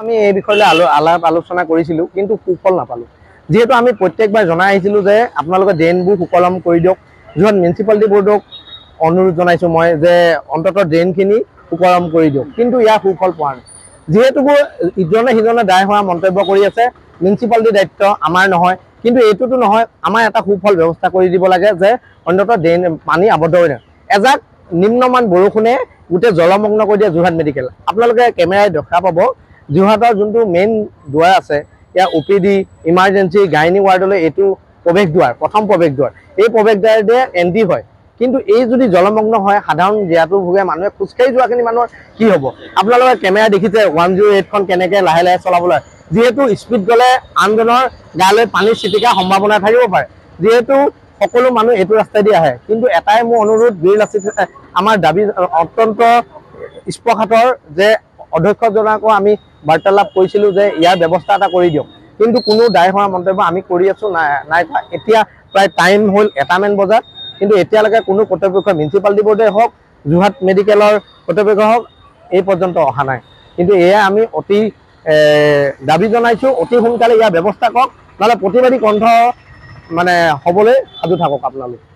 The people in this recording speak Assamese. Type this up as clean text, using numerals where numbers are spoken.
আমি এই বিষয়ে আলাপ আলোচনা কৰিছিলোঁ, কিন্তু সুফল নাপালোঁ। যিহেতু আমি প্ৰত্যেকবাৰ জনাই আহিছিলোঁ যে আপোনালোকে ড্ৰেইনবোৰ সুকলম কৰি দিয়ক। যোৰহাট মিউনিচিপালিটি বোৰ্ডক অনুৰোধ জনাইছোঁ মই যে অন্ততঃ ড্ৰেইনখিনি সুকলম কৰি দিয়ক, কিন্তু ইয়াৰ সুফল পোৱা নাই। যিহেতু ইজনে সিজনে দায় হোৱা মন্তব্য কৰি আছে, মিউনিচিপালিটিৰ দায়িত্ব আমাৰ নহয়, কিন্তু এইটোতো নহয়, আমাৰ এটা সুফল ব্যৱস্থা কৰি দিব লাগে যে অন্ততঃ ড্ৰেইন পানী আবদ্ধ হৈ থাকে। এজাক নিম্নমান বৰষুণে গোটেই জলমগ্ন কৰি দিয়ে যোৰহাট মেডিকেল। আপোনালোকে কেমেৰাই দেখা পাব যোৰহাটৰ যোনটো মেইন দুৱাৰ আছে, ইয়াৰ OPD, ইমাৰ্জেঞ্চি, গাইনী ৱাৰ্ডলৈ এইটো প্ৰৱেশ দুৱাৰ, প্ৰথম প্ৰৱেশ দুৱাৰ। এই প্ৰৱেশ দ্বাৰেৰে এণ্ট্ৰি হয়, কিন্তু এই যদি জলমগ্ন হয় সাধাৰণ জীয়াতু ভোগে মানুহে খোজকাঢ়ি যোৱাখিনি মানুহৰ কি হ'ব? আপোনালোকে কেমেৰা দেখিছে 108খন কেনেকৈ লাহে লাহে চলাবলৈ, যিহেতু স্পীড গ'লে আনজনৰ গালৈ পানীৰ ছিটিকাৰ সম্ভাৱনা থাকিব পাৰে। যিহেতু সকলো মানুহ এইটো ৰাস্তাইদি আহে, কিন্তু এটাই মোৰ অনুৰোধ, বীৰ লাচিত আমাৰ দাবী অত্যন্ত স্পষ্টকাতৰ যে অধ্যক্ষজনকো আমি বাৰ্তালাপ কৰিছিলোঁ যে ইয়াৰ ব্যৱস্থা এটা কৰি দিয়ক, কিন্তু কোনো দায় হোৱা মন্তব্য আমি কৰি আছোঁ নাই কৰা। এতিয়া প্ৰায় টাইম হ'ল 1মান বজাত, কিন্তু এতিয়ালৈকে কোনো কৰ্তৃপক্ষ, মিউনিচিপালিটি বোৰ্ডে হওক, যোৰহাট মেডিকেলৰ কৰ্তৃপক্ষ হওক, এই পৰ্যন্ত অহা নাই। কিন্তু এয়া আমি অতি দাবী জনাইছোঁ, অতি সোনকালে ইয়াৰ ব্যৱস্থা কৰক, নহ'লে প্ৰতিবাদী কণ্ঠ হ'বলৈ সাজু থাকক আপোনালোক।